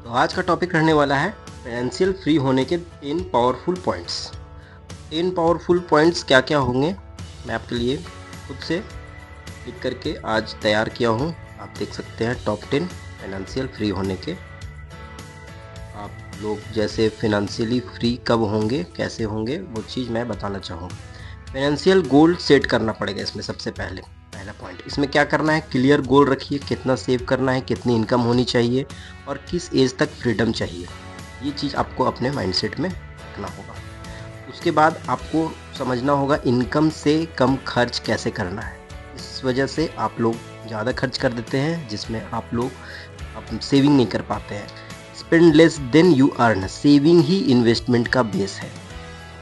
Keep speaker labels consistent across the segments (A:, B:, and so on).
A: तो आज का टॉपिक रहने वाला है फाइनेंशियल फ्री होने के 10 पावरफुल पॉइंट्स। 10 पावरफुल पॉइंट्स क्या क्या होंगे मैं आपके लिए खुद से लिख करके आज तैयार किया हूँ। आप देख सकते हैं टॉप 10 फाइनेंशियल फ्री होने के। आप लोग जैसे फाइनेंशियली फ्री कब होंगे, कैसे होंगे, वो चीज़ मैं बताना चाहूँगा। फाइनेंशियल गोल सेट करना पड़ेगा इसमें। सबसे पहला पॉइंट इसमें क्या करना है, क्लियर गोल रखिए। कितना सेव करना है, कितनी इनकम होनी चाहिए और किस एज तक फ्रीडम चाहिए, ये चीज़ आपको अपने माइंडसेट में रखना होगा। उसके बाद आपको समझना होगा इनकम से कम खर्च कैसे करना है। इस वजह से आप लोग ज़्यादा खर्च कर देते हैं, जिसमें आप लोग सेविंग नहीं कर पाते हैं। Spend less than you earn, saving he investment का बेस है।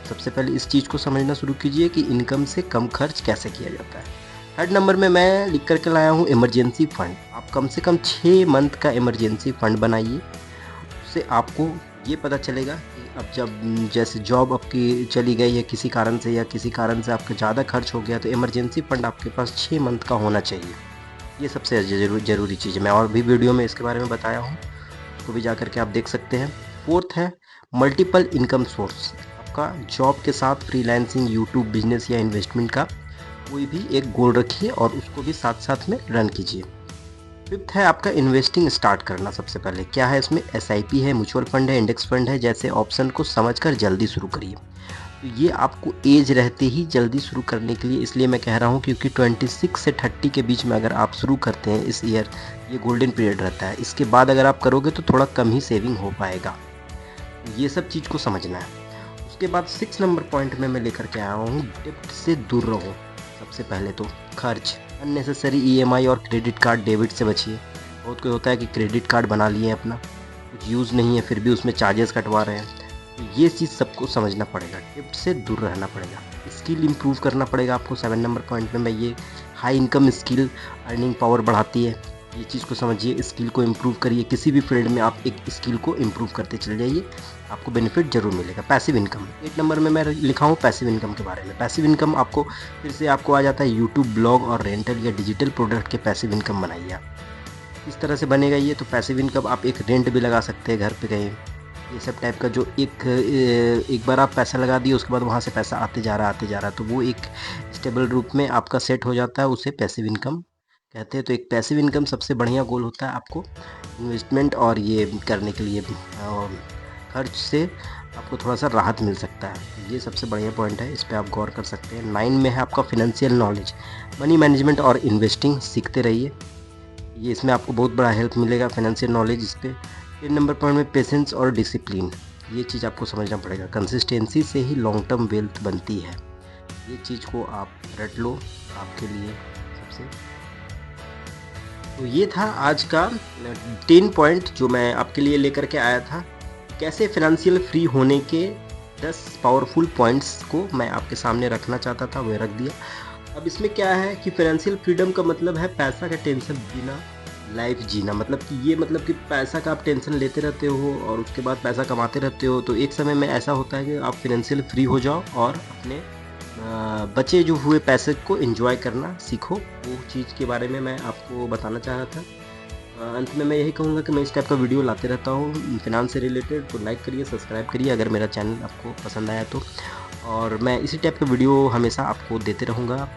A: सबसे पहले इस चीज़ को समझना शुरू कीजिए कि इनकम से कम खर्च कैसे किया जाता है। थर्ड नंबर में मैं लिख करके लाया हूँ इमरजेंसी फंड। आप कम से कम 6 मंथ का इमरजेंसी फंड बनाइए। उससे आपको ये पता चलेगा कि अब जब जैसे जॉब आपकी चली गई है किसी कारण से, या किसी कारण से आपका ज़्यादा खर्च हो गया, तो इमरजेंसी फंड आपके पास 6 मंथ का होना चाहिए। ये सबसे ज़रूरी चीज़ है। मैं और भी वीडियो में इसके बारे में बताया हूँ, उसको भी जा करके आप देख सकते हैं। फोर्थ है मल्टीपल इनकम सोर्स। आपका जॉब के साथ फ्रीलांसिंग, यूट्यूब बिजनेस या इन्वेस्टमेंट का कोई भी एक गोल रखिए और उसको भी साथ साथ में रन कीजिए। फिफ्थ है आपका इन्वेस्टिंग स्टार्ट करना। सबसे पहले क्या है इसमें, एसआईपी है, म्यूचुअल फंड है, इंडेक्स फंड है, जैसे ऑप्शन को समझकर जल्दी शुरू करिए। तो ये आपको एज रहते ही जल्दी शुरू करने के लिए इसलिए मैं कह रहा हूँ, क्योंकि 26 से 30 के बीच में अगर आप शुरू करते हैं इस ईयर, ये गोल्डन पीरियड रहता है। इसके बाद अगर आप करोगे तो थोड़ा कम ही सेविंग हो पाएगा। ये सब चीज़ को समझना है। उसके बाद 6 नंबर पॉइंट में मैं लेकर के आया हूँ, डेब्ट से दूर रहो। सबसे पहले तो खर्च, अननेसेसरी ईएमआई और क्रेडिट कार्ड डेबिट से बचिए। बहुत कोई होता है कि क्रेडिट कार्ड बना लिए अपना, कुछ यूज़ नहीं है, फिर भी उसमें चार्जेस कटवा रहे हैं। तो ये चीज़ सबको समझना पड़ेगा, डेब्ट से दूर रहना पड़ेगा। स्किल इंप्रूव करना पड़ेगा आपको। 7 नंबर पॉइंट में मैं ये high income skill earning power बढ़ाती है, ये चीज़ को समझिए। स्किल को इम्प्रूव करिए, किसी भी फील्ड में आप एक स्किल को इम्प्रूव करते चले जाइए, आपको बेनिफिट जरूर मिलेगा। पैसिव इनकम 8 नंबर में मैं लिखा हूँ पैसिव इनकम के बारे में। पैसिव इनकम आपको फिर से आपको आ जाता है यूट्यूब, ब्लॉग और रेंटल या डिजिटल प्रोडक्ट के पैसिव इनकम बनाइए आप। इस तरह से बनेगा ये। तो पैसिव इनकम आप एक रेंट भी लगा सकते हैं घर पे कहीं, ये सब टाइप का, जो एक बार आप पैसा लगा दिए उसके बाद वहाँ से पैसा आते जा रहा, तो वो एक स्टेबल रूप में आपका सेट हो जाता है, उसे पैसिव इनकम कहते हैं। तो एक पैसिव इनकम सबसे बढ़िया गोल होता है आपको इन्वेस्टमेंट और ये करने के लिए, खर्च से आपको थोड़ा सा राहत मिल सकता है। ये सबसे बढ़िया पॉइंट है, इस पर आप गौर कर सकते हैं। 9 में है आपका फिनेंशियल नॉलेज, मनी मैनेजमेंट और इन्वेस्टिंग सीखते रहिए। ये इसमें आपको बहुत बड़ा हेल्प मिलेगा, फाइनेंशियल नॉलेज इस पर। 10 नंबर पॉइंट में पेशेंस और डिसिप्लिन, ये चीज़ आपको समझना पड़ेगा। कंसिस्टेंसी से ही लॉन्ग टर्म वेल्थ बनती है, ये चीज़ को आप रट लो आपके लिए सबसे। तो ये था आज का 10 पॉइंट जो मैं आपके लिए लेकर के आया था। कैसे फाइनेंशियल फ्री होने के 10 पावरफुल पॉइंट्स को मैं आपके सामने रखना चाहता था, वह रख दिया। अब इसमें क्या है कि फाइनेंशियल फ्रीडम का मतलब है पैसा का टेंशन बिना लाइफ जीना। मतलब कि ये मतलब कि पैसा का आप टेंशन लेते रहते हो और उसके बाद पैसा कमाते रहते हो, तो एक समय में ऐसा होता है कि आप फाइनेंशियल फ्री हो जाओ और अपने बचे जो हुए पैसे को एंजॉय करना सीखो। वो चीज़ के बारे में मैं आपको बताना चाह रहा था। अंत में मैं यही कहूँगा कि मैं इस टाइप का वीडियो लाते रहता हूँ फिनांस से रिलेटेड, तो लाइक करिए, सब्सक्राइब करिए अगर मेरा चैनल आपको पसंद आया तो। और मैं इसी टाइप का वीडियो हमेशा आपको देते रहूँगा।